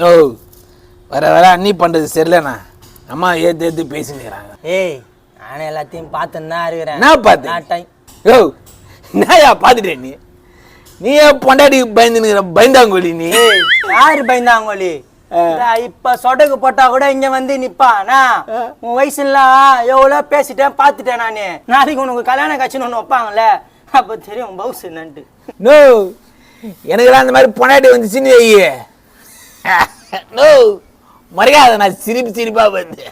ஓ வர வர அண்ணி பண்ணுறது சரியில்லைண்ணா அம்மா ஏற்று பேசினுக்கிறாங்க. ஏய் நானே எல்லாத்தையும் பார்த்துன்னு தான் இருக்கிறேன். நான் பார்த்தேன். ஓ என்னயா பார்த்துட்டேன் நீ ஏன் பொண்டாட்டிக்கு பயந்துனுக்கிற பயந்தாங்கோலி நீ? யாரு பயந்தாங்கோலி? இப்ப சொடகு போட்டா கூட இங்க வந்து நிப்பானா? உன் வயசுலாம் எவ்வளவு பேசிட்டேன் பார்த்துட்டேன் நானு. நாளைக்கு உனக்கு கல்யாண காட்சின்னு ஒண்ணு வைப்பாங்கல்ல, அப்ப தெரியும் பவுஸ் என்னன்ட்டு. நோ எனக்குலாம் அந்த மாதிரி பொண்டாட்டி வந்துச்சுன்னு வையே நோ மறையாத நான் சிரிப்பா வந்து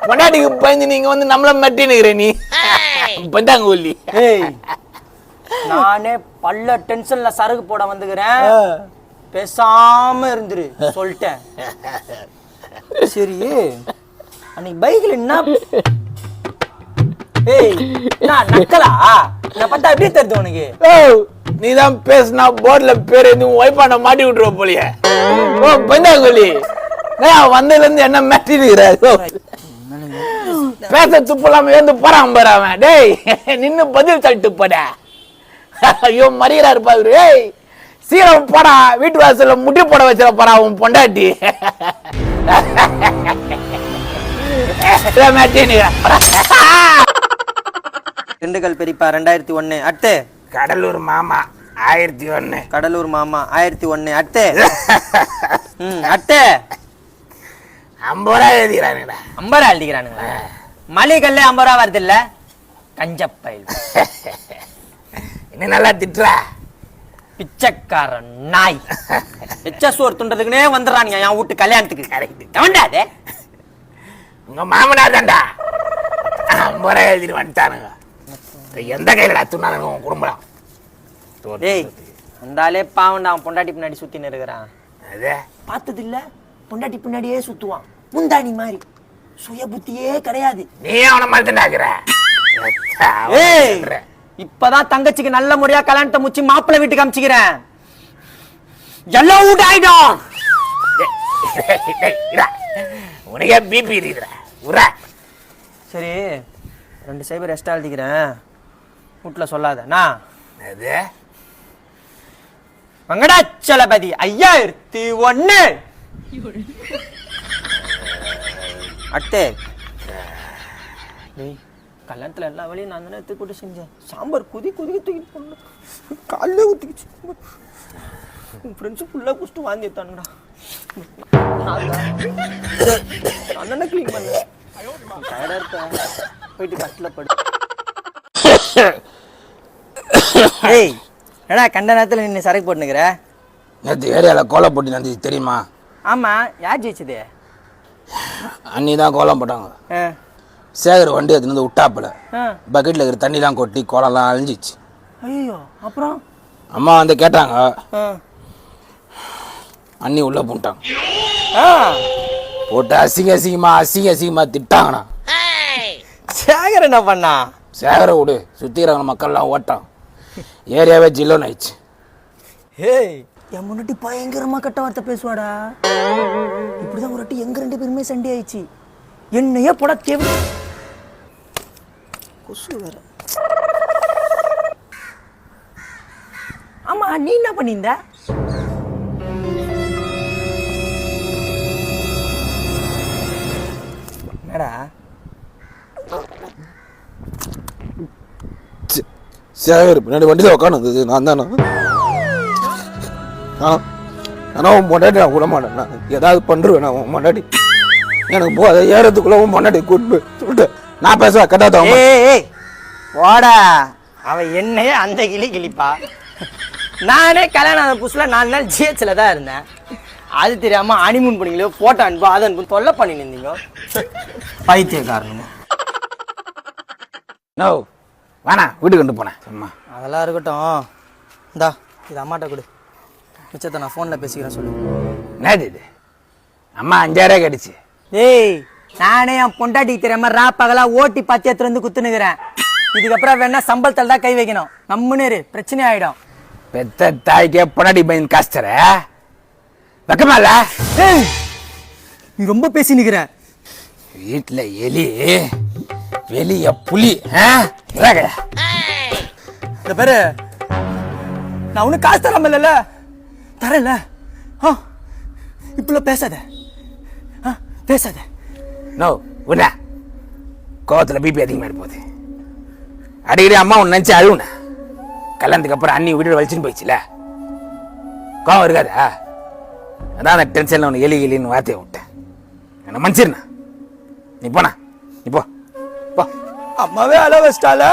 பொண்டாட்டிக்கு பயந்து நீங்க வந்து நம்மள மட்டினுக்கிற நீ பயந்தாங்கோலி. ஏய் நானே பல்ல டென்ஷன்ல சரகு போட வந்துக்கிறேன், பேசாம இருந்துரு சொல்லிட்டேன். சரி அன்னைக்கு பைக்ல என்ன? ஏய் நான் நக்கலா? நான் பார்த்தா எப்படி தெரியுது உனக்கு? நீ தான் பேசினா போர்ட்ல பேரு நீ ஒய்ஃபான மாட்டி விட்டுருவ போலியே. ஓ பயந்தாங்கோலி வந்ததுல இருந்து என்ன மாட்டினுக்கிறாரு? பேச துப்பு இல்லாம ஏந்து போறான் பாரு அவன். டேய் நின்னு பதில் தள்ளிட்டு போட. ஐயோ மறியறாரு பாரு. ஏய் சீரம் போடா, வீட்டு வாசல்ல முட்டி போட வச்சிட போறா உன் பொண்டாட்டி. திண்டுக்கல் பெரியப்பா 2001 அட்டு. கடலூர் மாமா 1001. கடலூர் மாமா 1001 அட்டு. அட்டு 50 ரூபா எழுதிக்கிறானுங்களா? 50 ரூபா எழுதிக்கிறானுங்களா? மளிகல்ல 50 ரூபா வருது இல்ல கஞ்சப்பையில். இன்னும் நல்லா திட்டுறா பிச்சைக்காரன் நாய். எச்சசோர் துண்டதுக்குனே வந்துடுறானுங்க என் வீட்டு கல்யாணத்துக்கு. கரெக்ட் அதே உங்க மாமனா தான்டா 50 ரூபா எழுதிட்டு வந்துட்டானுங்க. எந்த கையில துண்ணானுங்க உன் குடும்பம்? டேய் அந்தாலே பாவண்டா, அவன் பொண்டாட்டி பின்னாடி சுத்தின்னு இருக்கிறான். அதே பார்த்தது இல்ல? பொண்டாட்டி பின்னாடியே சுத்துவான் முந்தாணி மாதிரி. சுய புத்தியே கிடையாது. நீ அவனை மறந்துட்டாக்குற. ஏய் இப்பதான் தங்கச்சிக்கு நல்ல முறையா கல்யாணத்தை முச்சி மாப்பிள்ளை வீட்டுக்கு அமிச்சுக்கிறேன். எல்லாம் வீட்டு ஆயிடும். உனக்கே பிபி இருக்குற. சரி 2 சைபர் எக்ஸ்ட்ரா எழுதிக்கிறேன், வீட்டுல சொல்லாதண்ணா. அது வெங்கடாச்சலபதி 5001 அட்டே. டேய் கல்யாணத்துல எல்லா வேலையும் நான் தானே எடுத்து கூட்டு செஞ்சேன். சாம்பார் கொதிக்க தூக்கி போடணும், காலையிலே ஊற்றிக்கிச்சு. உன் ஃப்ரெண்ட்ஸு ஃபுல்லாக குடிச்சிட்டு வாந்தி எடுத்தானுங்கடா. நான் தானே க்ளீன் பண்ணேன். டயர்டாக இருப்பேன், போயிட்டு கட்டில் படு. ஏய் ஏடா கண்ட நேரத்தில் நின்று சரக்கு போட்டுனுக்கிற? நேற்று ஏரியாவில் கோலம் போட்டு நடந்துச்சு தெரியுமா? ஆமாம். யார் ஜெயிச்சது? அன்னி தான் கோலம் போட்டாங்க. சேகர் வண்டி எடுத்துன்னு விட்டாப்புல பக்கெட்டில் இருக்கிற தண்ணிலாம் கொட்டி கோலம்லாம் அழிஞ்சிச்சு. ஐயோ அப்புறம் அம்மா வந்து கேட்டாங்க, அண்ணி உள்ள போட்டாங்க. போட்டு அசிங்கமா திட்டாங்கண்ணா. சேகர் என்ன பண்ணா? சேகரை விடு, சுத்திக்கிறவங்க மக்கள்லாம் ஓட்டான், ஏரியாவே ஜில்லோன்னு ஆயிடுச்சு. ஏய் என் முன்னாடி பயங்கரமா கட்ட வார்த்தை பேசுவாடா. இப்படிதான் ஒரு வாட்டி எங்க 2 பேருமே சண்டை ஆயிடுச்சு. என்னையே போட தேவை கொசு வேற. ஆமா நீ என்ன பண்ணிருந்த? என்னடா சேகர் பின்னாடி வண்டியில் உட்காந்து நான் தானே. ஆனால் உன் பொண்டாட்டி நான் விட மாட்டேன், நான் ஏதாவது பண்ணுருவேன். நான் உன் பொண்டாட்டி எனக்கு போ, அதை ஏறதுக்குள்ள உன் பொண்டாட்டி கூட்டு சொல்லிட்டு நான் பேசுவேன். கட்டாத ஓடா அவன் என்னையே அந்த கிளிப்பா. நானே கல்யாணம் புதுசுல 4 நாள் ஜிஹெச்ல தான் இருந்தேன். அது தெரியாம ஹனிமூன் பண்ணிங்களோ போட்டோ அனுப்போ அதை அனுப்பி தொல்லை பண்ணிட்டு இருந்தீங்க. பைத்திய காரணமா நோ வேணா வீட்டுக்கு கொண்டு போனேன். அம்மா அதெல்லாம் இருக்கட்டும், இந்தா இது அம்மாட்ட கொடு, மிச்சத்தை நான் ஃபோனில் பேசிக்கிறேன் சொல்லு. என்னது இது? அம்மா 5000 கிடைச்சு. ஏய் நானே என் பொண்டாட்டிக்கு தெரியாம ராப்பகலா ஓட்டி 10 எடுத்துட்டு வந்து குத்துனுக்கிறேன். இதுக்கப்புறம் வேணா சம்பளத்தில் தான் கை வைக்கணும். நம்மனு பிரச்சனை ஆயிடும். பெத்த தாய்க்கே பொண்டாட்டி பையன் காஸ்டர வெக்கமா இல்ல? நீ ரொம்ப பேசி நிக்கிற. வீட்டுல எலி வெளிய புலி. இந்த பேரு நான் ஒன்னும் காசு தராம இல்ல தரல. இப்பெல்லாம் பேசாத பேசாத. நோ விட கோவத்தில் பிபி அதிகமாக போகுது. அடிக்கடி அம்மா ஒன்று நினச்சி அழுவுன. கல்யாணத்துக்கு அப்புறம் அண்ணி வீடு வலிச்சுன்னு போயிடுச்சுல, கோவம் இருக்காதா? அதான் அந்த டென்ஷனில் ஒன்று எலின்னு வார்த்தையை விட்டேன். என்ன மன்னிச்சிருண்ணா. நீ போண்ணா, நீ போ. அம்மாவே அழ வச்சிட்டால.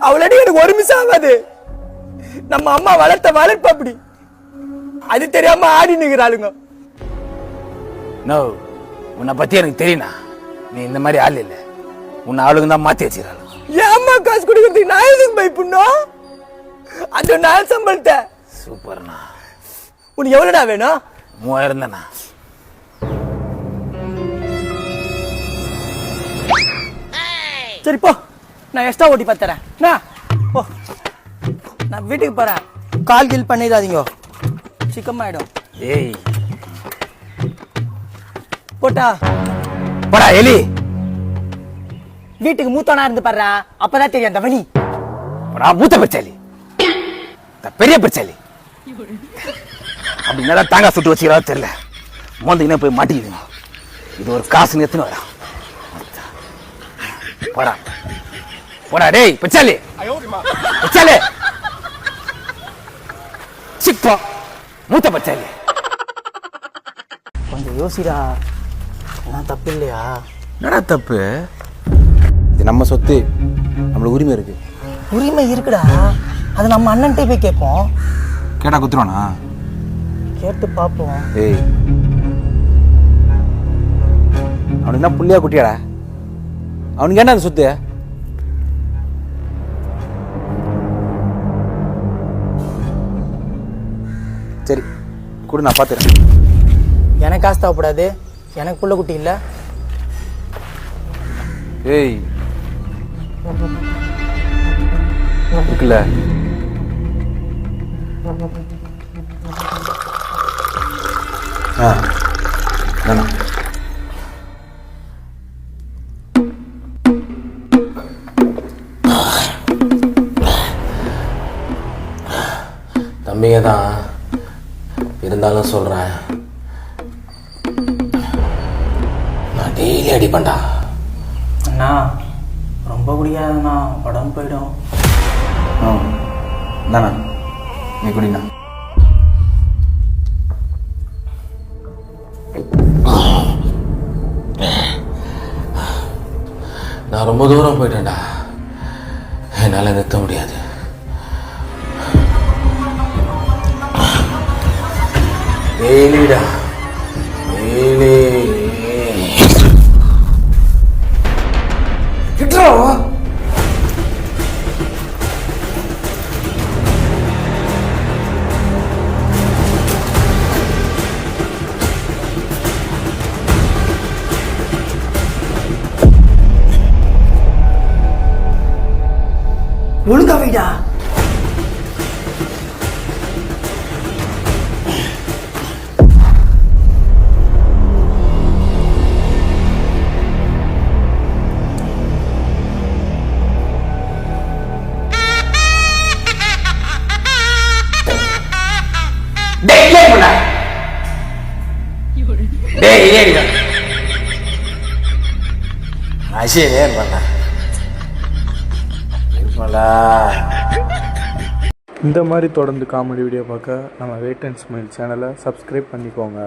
அவளடி எனக்கு ஒரு மிஸ் ஆகாது. நம்ம அம்மா வளர்ப்பு அப்படி, அது தெரியாம ஆடி நிற்கிறாளுங்க. நோ, உன்னை பத்தி எனக்கு தெரியுண்ணா. நீ இந்த மாதிரி ஆள் இல்லை. உன்னை ஆளுங்க தான் மாற்றி வச்சுக்கிறாள். என் அம்மா காசு கொடுக்கறதுக்கு நான் எதுக்கு பயப்படணும்? அது நான் சம்பளத்தை. சூப்பர்ண்ணா. உனக்கு எவ்வளோடா வேணும்? 3000 தானா? சரி போ, நான் எக்ஸ்ட்ரா ஓட்டி பார்த்துறேன். போ, நான் வீட்டுக்கு போறேன். கால் கீழ் பண்ணிடாதீங்க, சிக்கமாயிடும். ஏய் போட்டா போடா எலி. வீட்டுக்கு மூத்தவனா இருந்து பாடுறா, அப்பதான் தெரியும் அந்த வழி. மூத்த பிரச்சாலி, பெரிய பிரச்சாலி. அப்படி நல்லா தாங்க சுட்டு வச்சுக்கிறா தெரியல. மோந்திங்கன்னா போய் மாட்டிக்கிதுங்க. இது ஒரு காசு எத்தனை வரா. போடா போடா டேய் பிரச்சாலி, பிரச்சாலி சிப்பா மூத்த பிரச்சாலி. கொஞ்சம் யோசிடா, நான் தப்பு இல்லையா? என்னடா தப்பு? இது நம்ம சொத்து, நம்மளுக்கு உரிமை இருக்கு. உரிமை இருக்குடா, அது நம்ம அண்ணன்ட்டே போய் கேட்போம். கேட்டா குத்துருவானா? கேட்டு பார்ப்போம். ஏய், அவனுக்கு என்ன புள்ளியா குட்டியாடா? அவனுக்கு என்ன அந்த சொத்து? சரி கூட நான் பார்த்துறேன். எனக்கு காசு தேவைப்படாது, எனக்கு புள்ள குட்டி இல்லை. ஏய் இருக்குல்ல, தம்பிங்க தான் இருந்தாலும் சொல்கிறேன், நான் டெய்லி அடிப்பேன்டா. அண்ணா ரொம்ப குடிக்காதண்ணா, உடம்பு போயிடும். தானே நீ குடிண்ணா. நான் ரொம்ப தூரம் போயிட்டேன்டா, என்னால் நிறுத்த முடியாது. டெய்லிடா டெய்லி ஒழுங்கா வைடா. இந்த மாதிரி தொடர்ந்து காமெடி வீடியோ பார்க்க நம்ம வெயிட் அண்ட் ஸ்மைல் சேனலை சப்ஸ்கிரைப் பண்ணிக்கோங்க.